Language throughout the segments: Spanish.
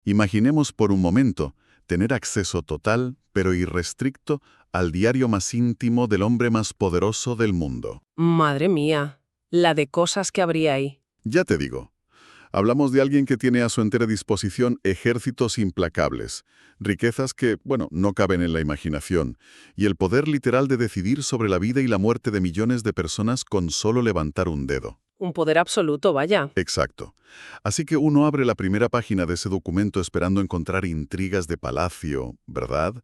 Imaginemos por un momento tener acceso total, pero irrestricto, al diario más íntimo del hombre más poderoso del mundo. Madre mía, la de cosas que habría ahí. Ya te digo, hablamos de alguien que tiene a su entera disposición ejércitos implacables, riquezas que, bueno, no caben en la imaginación, y el poder literal de decidir sobre la vida y la muerte de millones de personas con solo levantar un dedo. Un poder absoluto, vaya. Exacto. Así que uno abre la primera página de ese documento esperando encontrar intrigas de palacio, ¿verdad?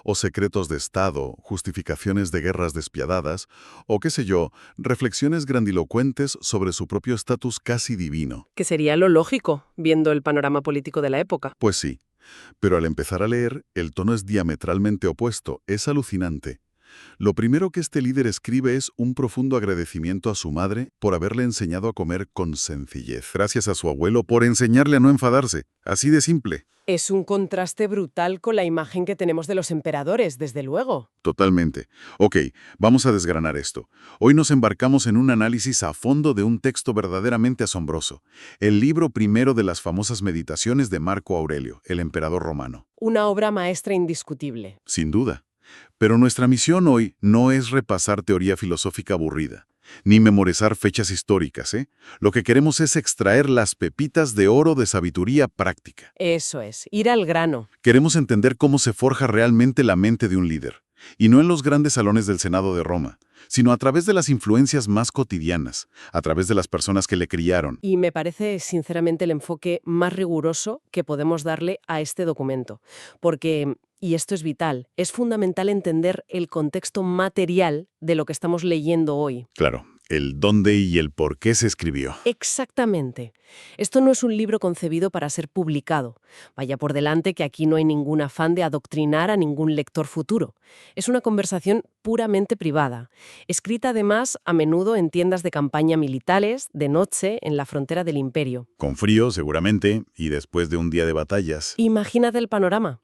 O secretos de Estado, justificaciones de guerras despiadadas, o qué sé yo, reflexiones grandilocuentes sobre su propio estatus casi divino. Que sería lo lógico, viendo el panorama político de la época. Pues sí, pero al empezar a leer, el tono es diametralmente opuesto, es alucinante. Lo primero que este líder escribe es un profundo agradecimiento a su madre por haberle enseñado a comer con sencillez. Gracias a su abuelo por enseñarle a no enfadarse. Así de simple. Es un contraste brutal con la imagen que tenemos de los emperadores, desde luego. Totalmente. Ok, vamos a desgranar esto. Hoy nos embarcamos en un análisis a fondo de un texto verdaderamente asombroso. El libro primero de las famosas Meditaciones de Marco Aurelio, el emperador romano. Una obra maestra indiscutible. Sin duda. Pero nuestra misión hoy no es repasar teoría filosófica aburrida, ni memorizar fechas históricas, ¿eh? Lo que queremos es extraer las pepitas de oro de sabiduría práctica. Eso es, ir al grano. Queremos entender cómo se forja realmente la mente de un líder, y no en los grandes salones del Senado de Roma, sino a través de las influencias más cotidianas, a través de las personas que le criaron. Y me parece, sinceramente, el enfoque más riguroso que podemos darle a este documento. Porque, y esto es vital, es fundamental entender el contexto material de lo que estamos leyendo hoy. Claro, el dónde y el por qué se escribió. Exactamente. Esto no es un libro concebido para ser publicado. Vaya por delante que aquí no hay ningún afán de adoctrinar a ningún lector futuro. Es una conversación puramente privada, escrita además a menudo en tiendas de campaña militares, de noche, en la frontera del imperio. Con frío, seguramente, y después de un día de batallas. Imagínate el panorama.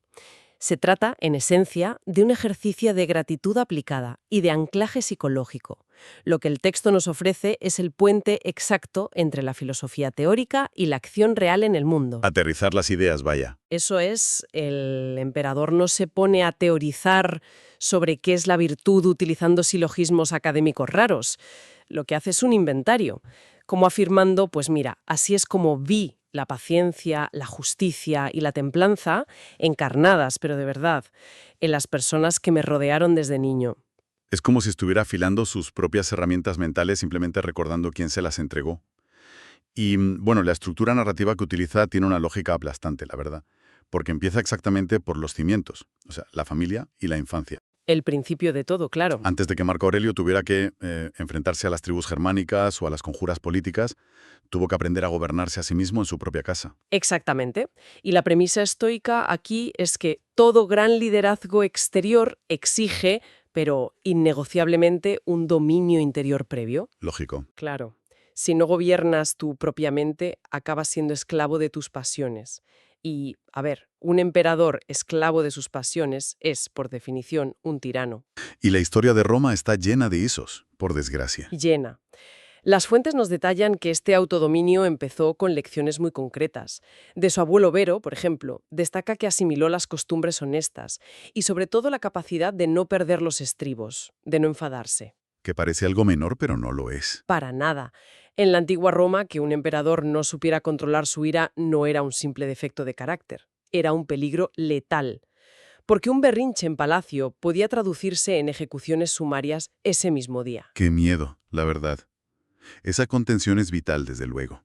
Se trata, en esencia, de un ejercicio de gratitud aplicada y de anclaje psicológico. Lo que el texto nos ofrece es el puente exacto entre la filosofía teórica y la acción real en el mundo. Aterrizar las ideas, vaya. Eso es, el emperador no se pone a teorizar sobre qué es la virtud utilizando silogismos académicos raros. Lo que hace es un inventario, como afirmando, pues mira, así es como vi la paciencia, la justicia y la templanza encarnadas, pero de verdad, en las personas que me rodearon desde niño. Es como si estuviera afilando sus propias herramientas mentales simplemente recordando quién se las entregó. Y, bueno, la estructura narrativa que utiliza tiene una lógica aplastante, la verdad, porque empieza exactamente por los cimientos, o sea, la familia y la infancia. El principio de todo, claro. Antes de que Marco Aurelio tuviera que enfrentarse a las tribus germánicas o a las conjuras políticas, tuvo que aprender a gobernarse a sí mismo en su propia casa. Exactamente. Y la premisa estoica aquí es que todo gran liderazgo exterior exige, pero innegociablemente, un dominio interior previo. Lógico. Claro. Si no gobiernas tu propia mente, acabas siendo esclavo de tus pasiones. Y, a ver, un emperador esclavo de sus pasiones es, por definición, un tirano. Y la historia de Roma está llena de esos, por desgracia. Llena. Las fuentes nos detallan que este autodominio empezó con lecciones muy concretas. De su abuelo Vero, por ejemplo, destaca que asimiló las costumbres honestas y sobre todo la capacidad de no perder los estribos, de no enfadarse. Que parece algo menor, pero no lo es. Para nada. En la antigua Roma, que un emperador no supiera controlar su ira no era un simple defecto de carácter, era un peligro letal. Porque un berrinche en palacio podía traducirse en ejecuciones sumarias ese mismo día. Qué miedo, la verdad. Esa contención es vital, desde luego.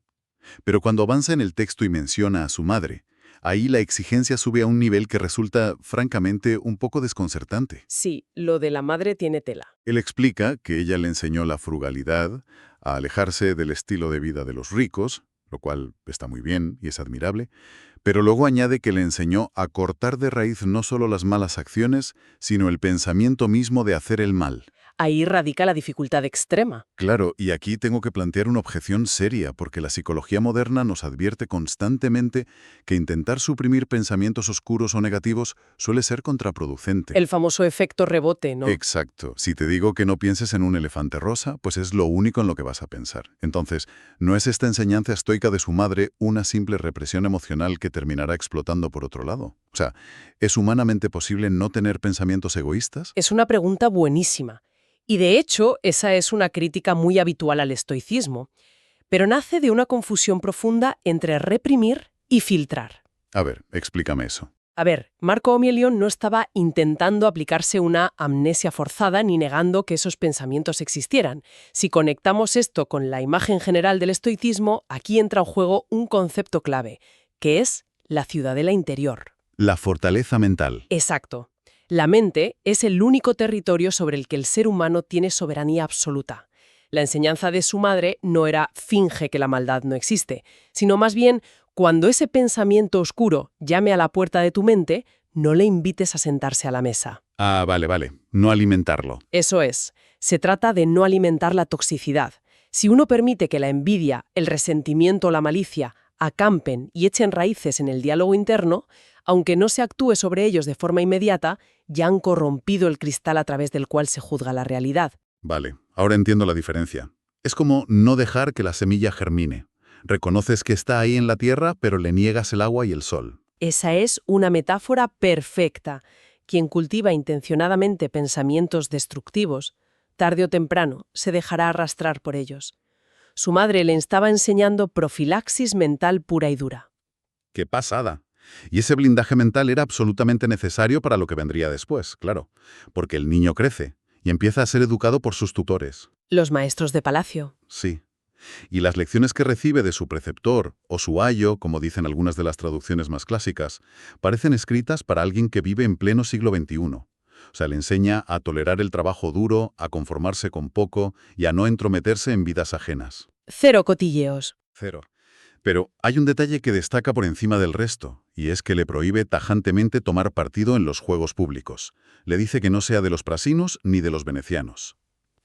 Pero cuando avanza en el texto y menciona a su madre, ahí la exigencia sube a un nivel que resulta, francamente, un poco desconcertante. Sí, lo de la madre tiene tela. Él explica que ella le enseñó la frugalidad, a alejarse del estilo de vida de los ricos, lo cual está muy bien y es admirable, pero luego añade que le enseñó a cortar de raíz no solo las malas acciones, sino el pensamiento mismo de hacer el mal. Ahí radica la dificultad extrema. Claro, y aquí tengo que plantear una objeción seria, porque la psicología moderna nos advierte constantemente que intentar suprimir pensamientos oscuros o negativos suele ser contraproducente. El famoso efecto rebote, ¿no? Exacto. Si te digo que no pienses en un elefante rosa, pues es lo único en lo que vas a pensar. Entonces, ¿no es esta enseñanza estoica de su madre una simple represión emocional que terminará explotando por otro lado? O sea, ¿es humanamente posible no tener pensamientos egoístas? Es una pregunta buenísima. Y de hecho, esa es una crítica muy habitual al estoicismo, pero nace de una confusión profunda entre reprimir y filtrar. A ver, explícame eso. A ver, Marco Aurelio no estaba intentando aplicarse una amnesia forzada ni negando que esos pensamientos existieran. Si conectamos esto con la imagen general del estoicismo, aquí entra en juego un concepto clave, que es la ciudadela interior. La fortaleza mental. Exacto. La mente es el único territorio sobre el que el ser humano tiene soberanía absoluta. La enseñanza de su madre no era finge que la maldad no existe, sino más bien, cuando ese pensamiento oscuro llame a la puerta de tu mente, no le invites a sentarse a la mesa. Ah, vale. No alimentarlo. Eso es. Se trata de no alimentar la toxicidad. Si uno permite que la envidia, el resentimiento o la malicia acampen y echen raíces en el diálogo interno, aunque no se actúe sobre ellos de forma inmediata, ya han corrompido el cristal a través del cual se juzga la realidad. Vale, ahora entiendo la diferencia. Es como no dejar que la semilla germine. Reconoces que está ahí en la tierra, pero le niegas el agua y el sol. Esa es una metáfora perfecta. Quien cultiva intencionadamente pensamientos destructivos, tarde o temprano se dejará arrastrar por ellos. Su madre le estaba enseñando profilaxis mental pura y dura. ¡Qué pasada! Y ese blindaje mental era absolutamente necesario para lo que vendría después, claro, porque el niño crece y empieza a ser educado por sus tutores. Los maestros de palacio. Sí. Y las lecciones que recibe de su preceptor, o su ayo, como dicen algunas de las traducciones más clásicas, parecen escritas para alguien que vive en pleno siglo XXI. O sea, le enseña a tolerar el trabajo duro, a conformarse con poco y a no entrometerse en vidas ajenas. Cero cotilleos. Cero. Pero hay un detalle que destaca por encima del resto, y es que le prohíbe tajantemente tomar partido en los juegos públicos. Le dice que no sea de los prasinos ni de los venecianos.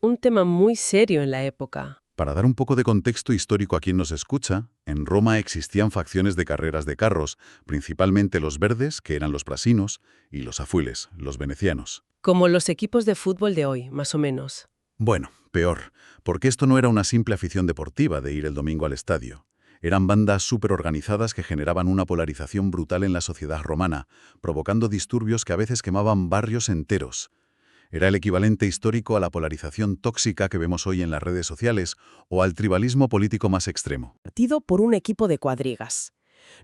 Un tema muy serio en la época. Para dar un poco de contexto histórico a quien nos escucha, en Roma existían facciones de carreras de carros, principalmente los verdes, que eran los prasinos, y los azules, los venecianos. Como los equipos de fútbol de hoy, más o menos. Bueno, peor, porque esto no era una simple afición deportiva de ir el domingo al estadio. Eran bandas superorganizadas que generaban una polarización brutal en la sociedad romana, provocando disturbios que a veces quemaban barrios enteros. Era el equivalente histórico a la polarización tóxica que vemos hoy en las redes sociales o al tribalismo político más extremo. Partido por un equipo de cuadrigas.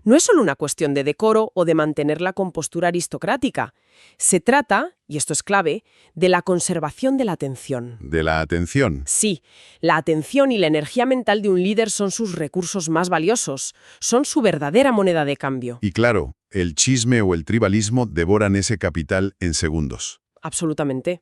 No es solo una cuestión de decoro o de mantener la compostura aristocrática. Se trata, y esto es clave, de la conservación de la atención. De la atención. Sí, la atención y la energía mental de un líder son sus recursos más valiosos, son su verdadera moneda de cambio. Y claro, el chisme o el tribalismo devoran ese capital en segundos. Absolutamente.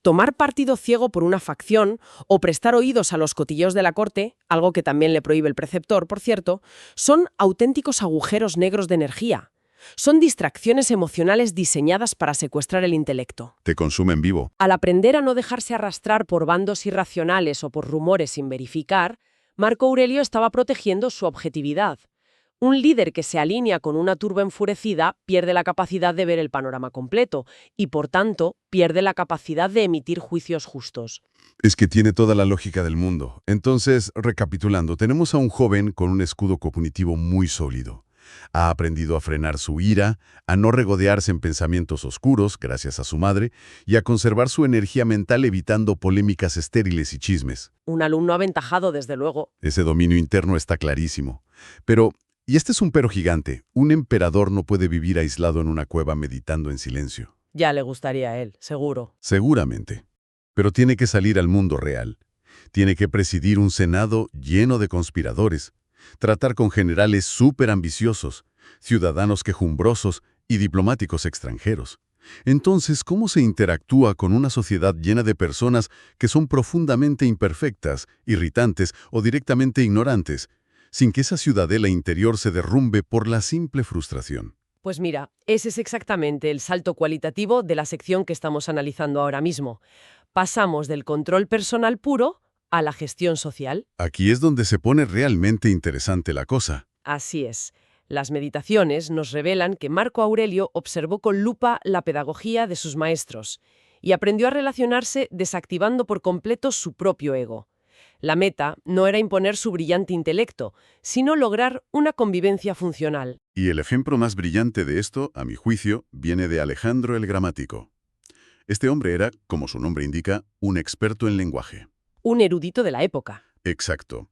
Tomar partido ciego por una facción o prestar oídos a los cotilleos de la corte, algo que también le prohíbe el preceptor, por cierto, son auténticos agujeros negros de energía. Son distracciones emocionales diseñadas para secuestrar el intelecto. Te consumen vivo. Al aprender a no dejarse arrastrar por bandos irracionales o por rumores sin verificar, Marco Aurelio estaba protegiendo su objetividad. Un líder que se alinea con una turba enfurecida pierde la capacidad de ver el panorama completo y, por tanto, pierde la capacidad de emitir juicios justos. Es que tiene toda la lógica del mundo. Entonces, recapitulando, tenemos a un joven con un escudo cognitivo muy sólido. Ha aprendido a frenar su ira, a no regodearse en pensamientos oscuros, gracias a su madre, y a conservar su energía mental evitando polémicas estériles y chismes. Un alumno aventajado, desde luego. Ese dominio interno está clarísimo. Pero, y este es un pero gigante, un emperador no puede vivir aislado en una cueva meditando en silencio. Ya le gustaría a él, seguro. Seguramente. Pero tiene que salir al mundo real. Tiene que presidir un senado lleno de conspiradores, tratar con generales súper ambiciosos, ciudadanos quejumbrosos y diplomáticos extranjeros. Entonces, ¿cómo se interactúa con una sociedad llena de personas que son profundamente imperfectas, irritantes o directamente ignorantes, sin que esa ciudadela interior se derrumbe por la simple frustración? Pues mira, ese es exactamente el salto cualitativo de la sección que estamos analizando ahora mismo. Pasamos del control personal puro a la gestión social. Aquí es donde se pone realmente interesante la cosa. Así es. Las meditaciones nos revelan que Marco Aurelio observó con lupa la pedagogía de sus maestros y aprendió a relacionarse desactivando por completo su propio ego. La meta no era imponer su brillante intelecto, sino lograr una convivencia funcional. Y el ejemplo más brillante de esto, a mi juicio, viene de Alejandro el Gramático. Este hombre era, como su nombre indica, un experto en lenguaje. Un erudito de la época. Exacto.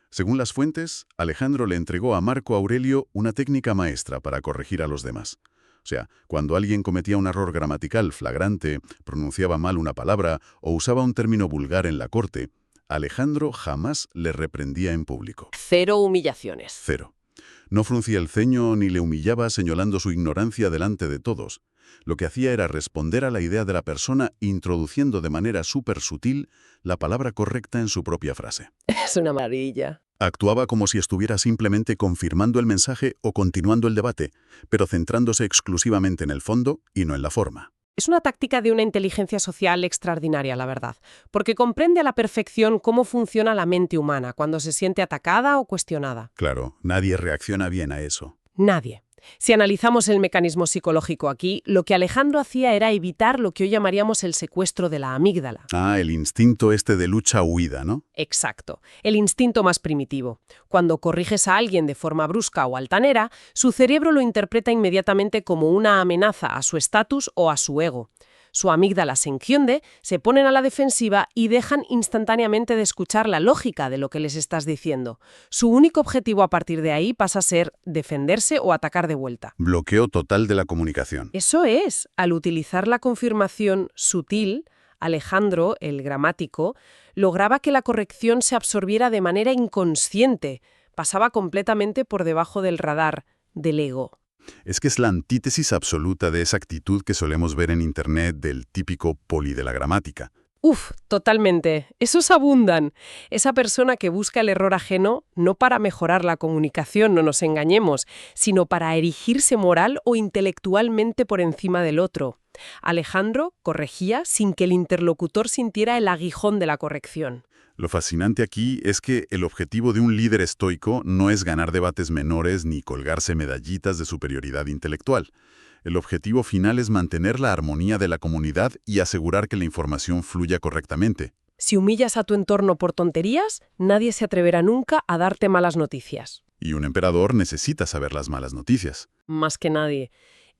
Según las fuentes, Alejandro le entregó a Marco Aurelio una técnica maestra para corregir a los demás. O sea, cuando alguien cometía un error gramatical flagrante, pronunciaba mal una palabra o usaba un término vulgar en la corte, Alejandro jamás le reprendía en público. Cero humillaciones. Cero. No fruncía el ceño ni le humillaba señalando su ignorancia delante de todos. Lo que hacía era responder a la idea de la persona introduciendo de manera súper sutil la palabra correcta en su propia frase. Es una maravilla. Actuaba como si estuviera simplemente confirmando el mensaje o continuando el debate, pero centrándose exclusivamente en el fondo y no en la forma. Es una táctica de una inteligencia social extraordinaria, la verdad, porque comprende a la perfección cómo funciona la mente humana cuando se siente atacada o cuestionada. Claro, nadie reacciona bien a eso. Nadie. Si analizamos el mecanismo psicológico aquí, lo que Alejandro hacía era evitar lo que hoy llamaríamos el secuestro de la amígdala. Ah, el instinto este de lucha-huida, ¿no? Exacto, el instinto más primitivo. Cuando corriges a alguien de forma brusca o altanera, su cerebro lo interpreta inmediatamente como una amenaza a su estatus o a su ego. Su amígdala se encoge, se ponen a la defensiva y dejan instantáneamente de escuchar la lógica de lo que les estás diciendo. Su único objetivo a partir de ahí pasa a ser defenderse o atacar de vuelta. Bloqueo total de la comunicación. Eso es, al utilizar la confirmación sutil, Alejandro, el gramático, lograba que la corrección se absorbiera de manera inconsciente, pasaba completamente por debajo del radar del ego. Es que es la antítesis absoluta de esa actitud que solemos ver en Internet del típico poli de la gramática. Uf, totalmente. Esos abundan. Esa persona que busca el error ajeno no para mejorar la comunicación, no nos engañemos, sino para erigirse moral o intelectualmente por encima del otro. Alejandro corregía sin que el interlocutor sintiera el aguijón de la corrección. Lo fascinante aquí es que el objetivo de un líder estoico no es ganar debates menores ni colgarse medallitas de superioridad intelectual. El objetivo final es mantener la armonía de la comunidad y asegurar que la información fluya correctamente. Si humillas a tu entorno por tonterías, nadie se atreverá nunca a darte malas noticias. Y un emperador necesita saber las malas noticias. Más que nadie.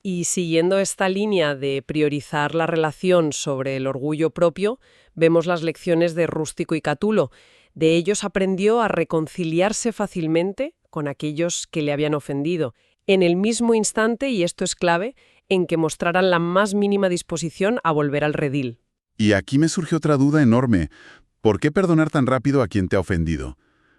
Y siguiendo esta línea de priorizar la relación sobre el orgullo propio, vemos las lecciones de Rústico y Catulo. De ellos aprendió a reconciliarse fácilmente con aquellos que le habían ofendido, en el mismo instante, y esto es clave, en que mostraran la más mínima disposición a volver al redil. Y aquí me surge otra duda enorme. ¿Por qué perdonar tan rápido a quien te ha ofendido?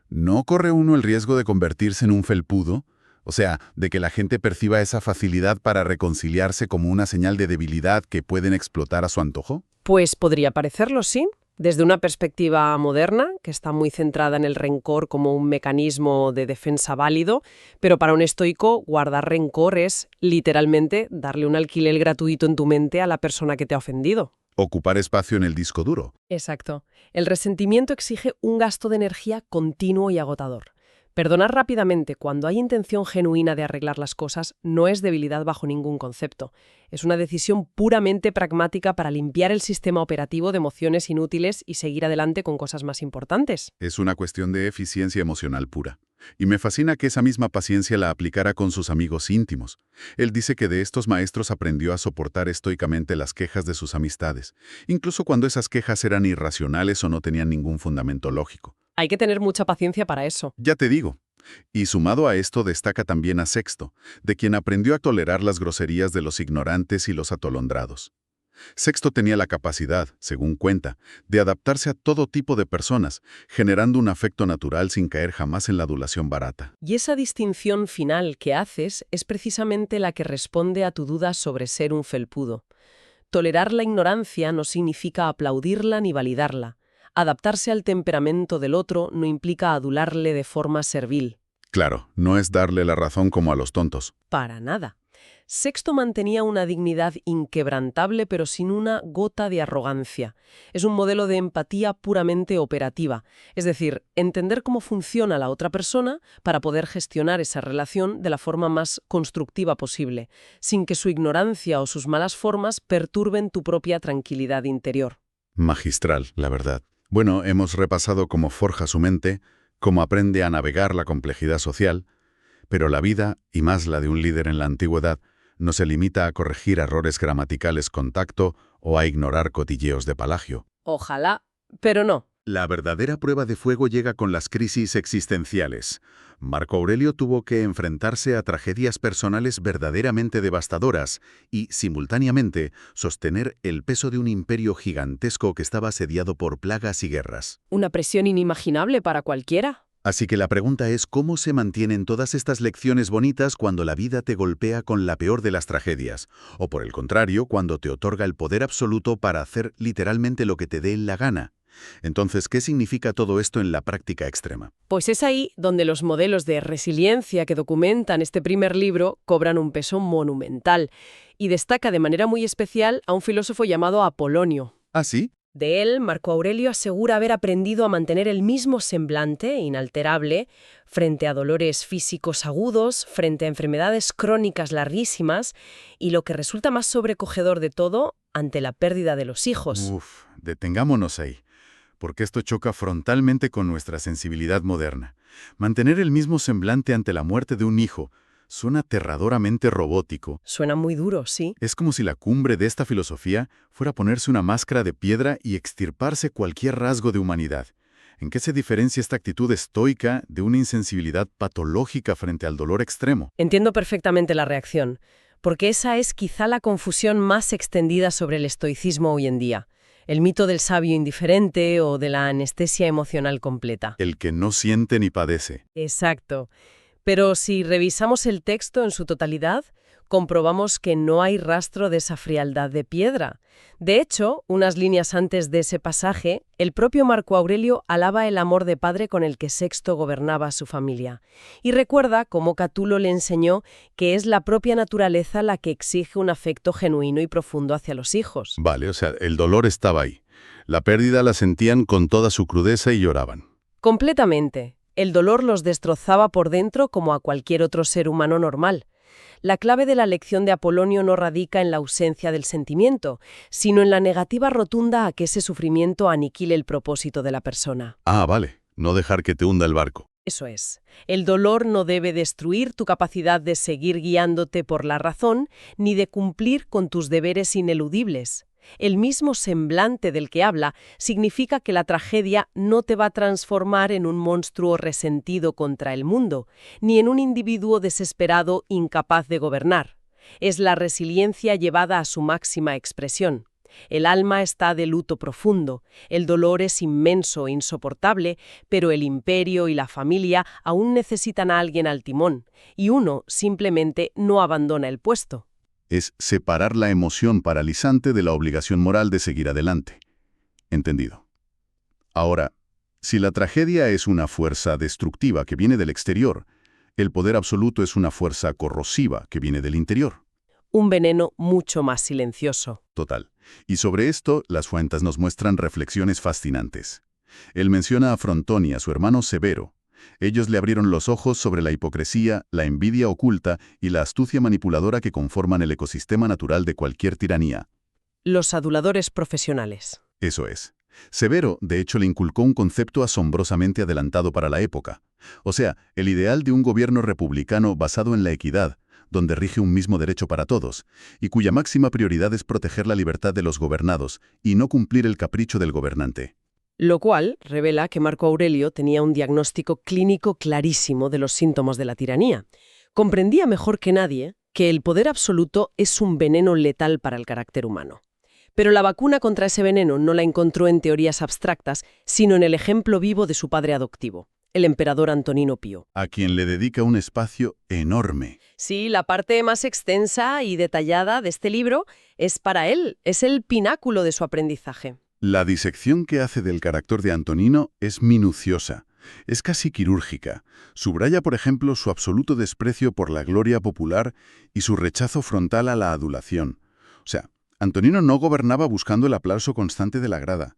¿No corre uno el riesgo de convertirse en un felpudo? O sea, de que la gente perciba esa facilidad para reconciliarse como una señal de debilidad que pueden explotar a su antojo. Pues podría parecerlo, sí. Desde una perspectiva moderna, que está muy centrada en el rencor como un mecanismo de defensa válido, pero para un estoico, guardar rencor es, literalmente, darle un alquiler gratuito en tu mente a la persona que te ha ofendido. Ocupar espacio en el disco duro. Exacto. El resentimiento exige un gasto de energía continuo y agotador. Perdonar rápidamente cuando hay intención genuina de arreglar las cosas no es debilidad bajo ningún concepto. Es una decisión puramente pragmática para limpiar el sistema operativo de emociones inútiles y seguir adelante con cosas más importantes. Es una cuestión de eficiencia emocional pura. Y me fascina que esa misma paciencia la aplicara con sus amigos íntimos. Él dice que de estos maestros aprendió a soportar estoicamente las quejas de sus amistades, incluso cuando esas quejas eran irracionales o no tenían ningún fundamento lógico. Hay que tener mucha paciencia para eso. Ya te digo. Y sumado a esto destaca también a Sexto, de quien aprendió a tolerar las groserías de los ignorantes y los atolondrados. Sexto tenía la capacidad, según cuenta, de adaptarse a todo tipo de personas, generando un afecto natural sin caer jamás en la adulación barata. Y esa distinción final que haces es precisamente la que responde a tu duda sobre ser un felpudo. Tolerar la ignorancia no significa aplaudirla ni validarla. Adaptarse al temperamento del otro no implica adularle de forma servil. Claro, no es darle la razón como a los tontos. Para nada. Sexto mantenía una dignidad inquebrantable pero sin una gota de arrogancia. Es un modelo de empatía puramente operativa, es decir, entender cómo funciona la otra persona para poder gestionar esa relación de la forma más constructiva posible, sin que su ignorancia o sus malas formas perturben tu propia tranquilidad interior. Magistral, la verdad. Bueno, hemos repasado cómo forja su mente, cómo aprende a navegar la complejidad social, pero la vida, y más la de un líder en la antigüedad, no se limita a corregir errores gramaticales con tacto o a ignorar cotilleos de Palagio. Ojalá, pero no. La verdadera prueba de fuego llega con las crisis existenciales. Marco Aurelio tuvo que enfrentarse a tragedias personales verdaderamente devastadoras y, simultáneamente, sostener el peso de un imperio gigantesco que estaba asediado por plagas y guerras. Una presión inimaginable para cualquiera. Así que la pregunta es cómo se mantienen todas estas lecciones bonitas cuando la vida te golpea con la peor de las tragedias, o por el contrario, cuando te otorga el poder absoluto para hacer literalmente lo que te dé la gana. Entonces, ¿qué significa todo esto en la práctica extrema? Pues es ahí donde los modelos de resiliencia que documentan este primer libro cobran un peso monumental, y destaca de manera muy especial a un filósofo llamado Apolonio. ¿Ah, sí? De él, Marco Aurelio asegura haber aprendido a mantener el mismo semblante, inalterable, frente a dolores físicos agudos, frente a enfermedades crónicas larguísimas y, lo que resulta más sobrecogedor de todo, ante la pérdida de los hijos. Detengámonos ahí, porque esto choca frontalmente con nuestra sensibilidad moderna. Mantener el mismo semblante ante la muerte de un hijo suena aterradoramente robótico. Suena muy duro, sí. Es como si la cumbre de esta filosofía fuera ponerse una máscara de piedra y extirparse cualquier rasgo de humanidad. ¿En qué se diferencia esta actitud estoica de una insensibilidad patológica frente al dolor extremo? Entiendo perfectamente la reacción, porque esa es quizá la confusión más extendida sobre el estoicismo hoy en día. El mito del sabio indiferente o de la anestesia emocional completa. El que no siente ni padece. Exacto. Pero si revisamos el texto en su totalidad, comprobamos que no hay rastro de esa frialdad de piedra. De hecho, unas líneas antes de ese pasaje, el propio Marco Aurelio alaba el amor de padre con el que Sexto gobernaba a su familia. Y recuerda cómo Catulo le enseñó que es la propia naturaleza la que exige un afecto genuino y profundo hacia los hijos. Vale, o sea, el dolor estaba ahí. La pérdida la sentían con toda su crudeza y lloraban. Completamente. El dolor los destrozaba por dentro como a cualquier otro ser humano normal. La clave de la lección de Apolonio no radica en la ausencia del sentimiento, sino en la negativa rotunda a que ese sufrimiento aniquile el propósito de la persona. Ah, vale. No dejar que te hunda el barco. Eso es. El dolor no debe destruir tu capacidad de seguir guiándote por la razón, ni de cumplir con tus deberes ineludibles. El mismo semblante del que habla significa que la tragedia no te va a transformar en un monstruo resentido contra el mundo, ni en un individuo desesperado incapaz de gobernar. Es la resiliencia llevada a su máxima expresión. El alma está de luto profundo, el dolor es inmenso e insoportable, pero el imperio y la familia aún necesitan a alguien al timón, y uno simplemente no abandona el puesto. Es separar la emoción paralizante de la obligación moral de seguir adelante. Entendido. Ahora, si la tragedia es una fuerza destructiva que viene del exterior, el poder absoluto es una fuerza corrosiva que viene del interior. Un veneno mucho más silencioso. Total. Y sobre esto, las fuentes nos muestran reflexiones fascinantes. Él menciona a Frontón y a su hermano Severo. Ellos le abrieron los ojos sobre la hipocresía, la envidia oculta y la astucia manipuladora que conforman el ecosistema natural de cualquier tiranía. Los aduladores profesionales. Eso es. Severo, de hecho, le inculcó un concepto asombrosamente adelantado para la época. O sea, el ideal de un gobierno republicano basado en la equidad, donde rige un mismo derecho para todos, y cuya máxima prioridad es proteger la libertad de los gobernados y no cumplir el capricho del gobernante. Lo cual revela que Marco Aurelio tenía un diagnóstico clínico clarísimo de los síntomas de la tiranía. Comprendía mejor que nadie que el poder absoluto es un veneno letal para el carácter humano. Pero la vacuna contra ese veneno no la encontró en teorías abstractas, sino en el ejemplo vivo de su padre adoptivo, el emperador Antonino Pío. A quien le dedica un espacio enorme. Sí, la parte más extensa y detallada de este libro es para él, es el pináculo de su aprendizaje. La disección que hace del carácter de Antonino es minuciosa. Es casi quirúrgica. Subraya, por ejemplo, su absoluto desprecio por la gloria popular y su rechazo frontal a la adulación. O sea, Antonino no gobernaba buscando el aplauso constante de la grada.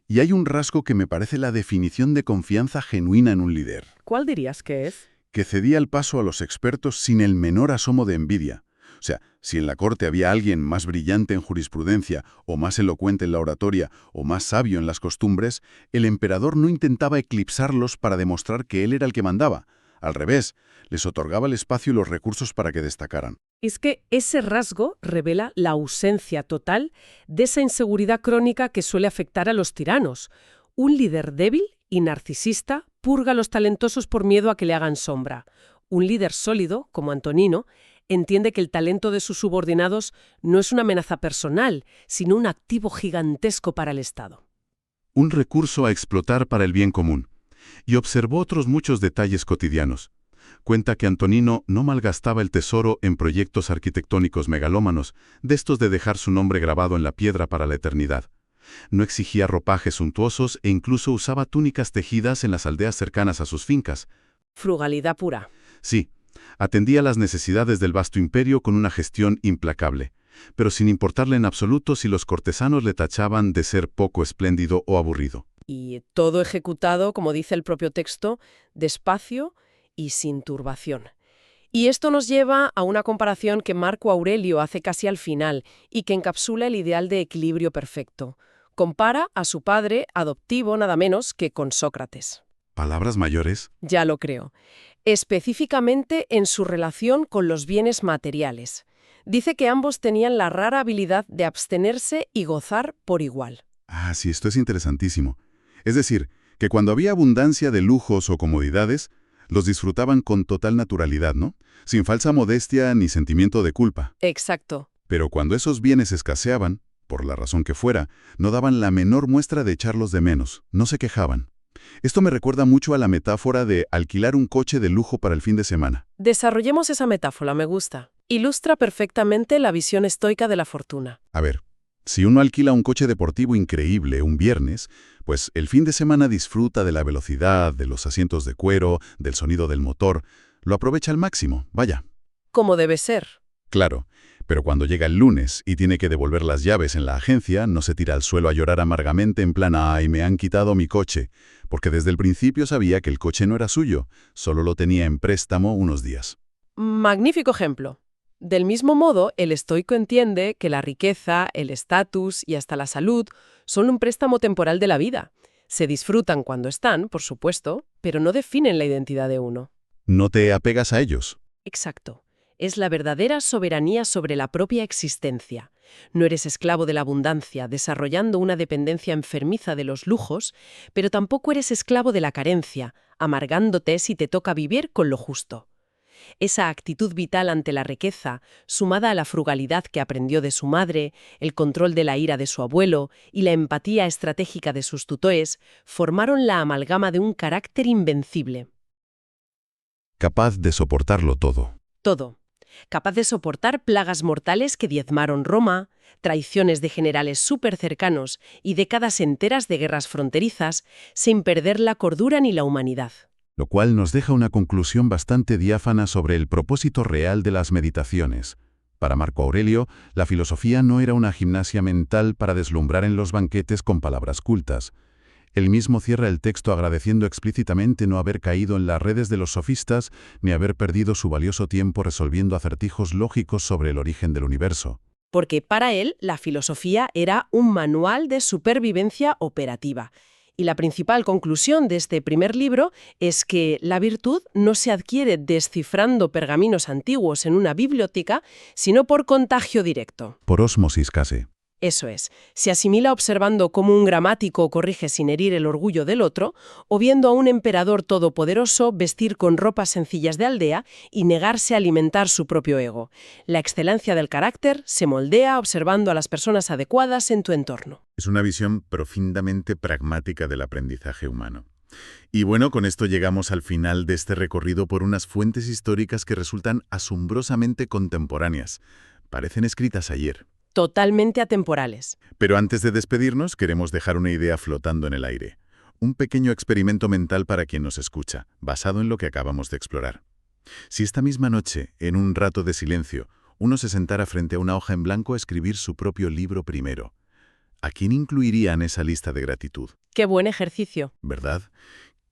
Y hay un rasgo que me parece la definición de confianza genuina en un líder, ¿Cuál dirías que es? que cedía el paso a los expertos sin el menor asomo de envidia. O sea, si en la corte había alguien más brillante en jurisprudencia, o más elocuente en la oratoria, o más sabio en las costumbres, el emperador no intentaba eclipsarlos para demostrar que él era el que mandaba. Al revés, les otorgaba el espacio y los recursos para que destacaran. Es que ese rasgo revela la ausencia total de esa inseguridad crónica que suele afectar a los tiranos. Un líder débil y narcisista purga a los talentosos por miedo a que le hagan sombra. Un líder sólido, como Antonino, entiende que el talento de sus subordinados no es una amenaza personal, sino un activo gigantesco para el Estado. Un recurso a explotar para el bien común. Y observó otros muchos detalles cotidianos. Cuenta que Antonino no malgastaba el tesoro en proyectos arquitectónicos megalómanos, de estos de dejar su nombre grabado en la piedra para la eternidad. No exigía ropajes suntuosos e incluso usaba túnicas tejidas en las aldeas cercanas a sus fincas. Frugalidad pura. Sí, atendía las necesidades del vasto imperio con una gestión implacable, pero sin importarle en absoluto si los cortesanos le tachaban de ser poco espléndido o aburrido. Y todo ejecutado, como dice el propio texto, despacio y sin turbación. Y esto nos lleva a una comparación que Marco Aurelio hace casi al final y que encapsula el ideal de equilibrio perfecto. Compara a su padre adoptivo nada menos que con Sócrates. ¿Palabras mayores? Ya lo creo. Específicamente en su relación con los bienes materiales. Dice que ambos tenían la rara habilidad de abstenerse y gozar por igual. Ah, sí, esto es interesantísimo. Es decir, que cuando había abundancia de lujos o comodidades, los disfrutaban con total naturalidad, ¿no? Sin falsa modestia ni sentimiento de culpa. Exacto. Pero cuando esos bienes escaseaban, por la razón que fuera, no daban la menor muestra de echarlos de menos, no se quejaban. Esto me recuerda mucho a la metáfora de alquilar un coche de lujo para el fin de semana. Desarrollemos esa metáfora, me gusta. Ilustra perfectamente la visión estoica de la fortuna. A ver, si uno alquila un coche deportivo increíble un viernes, pues el fin de semana disfruta de la velocidad, de los asientos de cuero, del sonido del motor, lo aprovecha al máximo, vaya. Como debe ser. Claro, pero cuando llega el lunes y tiene que devolver las llaves en la agencia, no se tira al suelo a llorar amargamente en plan «ay, me han quitado mi coche», porque desde el principio sabía que el coche no era suyo, solo lo tenía en préstamo unos días. Magnífico ejemplo. Del mismo modo, el estoico entiende que la riqueza, el estatus y hasta la salud son un préstamo temporal de la vida. Se disfrutan cuando están, por supuesto, pero no definen la identidad de uno. No te apegas a ellos. Exacto. Es la verdadera soberanía sobre la propia existencia. No eres esclavo de la abundancia, desarrollando una dependencia enfermiza de los lujos, pero tampoco eres esclavo de la carencia, amargándote si te toca vivir con lo justo. Esa actitud vital ante la riqueza, sumada a la frugalidad que aprendió de su madre, el control de la ira de su abuelo y la empatía estratégica de sus tutores, formaron la amalgama de un carácter invencible. Capaz de soportarlo todo. Todo. Capaz de soportar plagas mortales que diezmaron Roma, traiciones de generales súper cercanos y décadas enteras de guerras fronterizas, sin perder la cordura ni la humanidad. Lo cual nos deja una conclusión bastante diáfana sobre el propósito real de las meditaciones. Para Marco Aurelio, la filosofía no era una gimnasia mental para deslumbrar en los banquetes con palabras cultas. Él mismo cierra el texto agradeciendo explícitamente no haber caído en las redes de los sofistas ni haber perdido su valioso tiempo resolviendo acertijos lógicos sobre el origen del universo. Porque para él la filosofía era un manual de supervivencia operativa. Y la principal conclusión de este primer libro es que la virtud no se adquiere descifrando pergaminos antiguos en una biblioteca, sino por contagio directo. Por ósmosis casi. Eso es, se asimila observando cómo un gramático corrige sin herir el orgullo del otro, o viendo a un emperador todopoderoso vestir con ropas sencillas de aldea y negarse a alimentar su propio ego. La excelencia del carácter se moldea observando a las personas adecuadas en tu entorno. Es una visión profundamente pragmática del aprendizaje humano. Y bueno, con esto llegamos al final de este recorrido por unas fuentes históricas que resultan asombrosamente contemporáneas. Parecen escritas ayer. Totalmente atemporales. Pero antes de despedirnos, queremos dejar una idea flotando en el aire. Un pequeño experimento mental para quien nos escucha, basado en lo que acabamos de explorar. Si esta misma noche, en un rato de silencio, uno se sentara frente a una hoja en blanco a escribir su propio libro primero, ¿a quién incluiría en esa lista de gratitud? Qué buen ejercicio. ¿Verdad?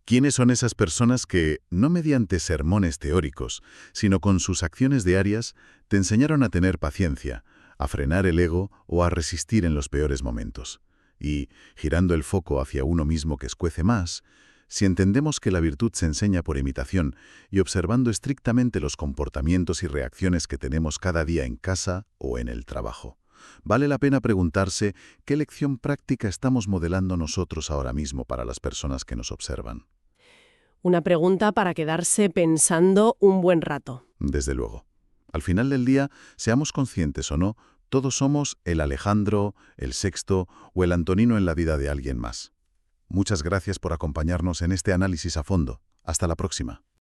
¿Quiénes son esas personas que, no mediante sermones teóricos, sino con sus acciones diarias, te enseñaron a tener paciencia, a frenar el ego o a resistir en los peores momentos? Y, girando el foco hacia uno mismo que escuece más, si entendemos que la virtud se enseña por imitación y observando estrictamente los comportamientos y reacciones que tenemos cada día en casa o en el trabajo, vale la pena preguntarse qué lección práctica estamos modelando nosotros ahora mismo para las personas que nos observan. Una pregunta para quedarse pensando un buen rato. Desde luego. Al final del día, seamos conscientes o no, todos somos el Alejandro, el Sexto o el Antonino en la vida de alguien más. Muchas gracias por acompañarnos en este análisis a fondo. Hasta la próxima.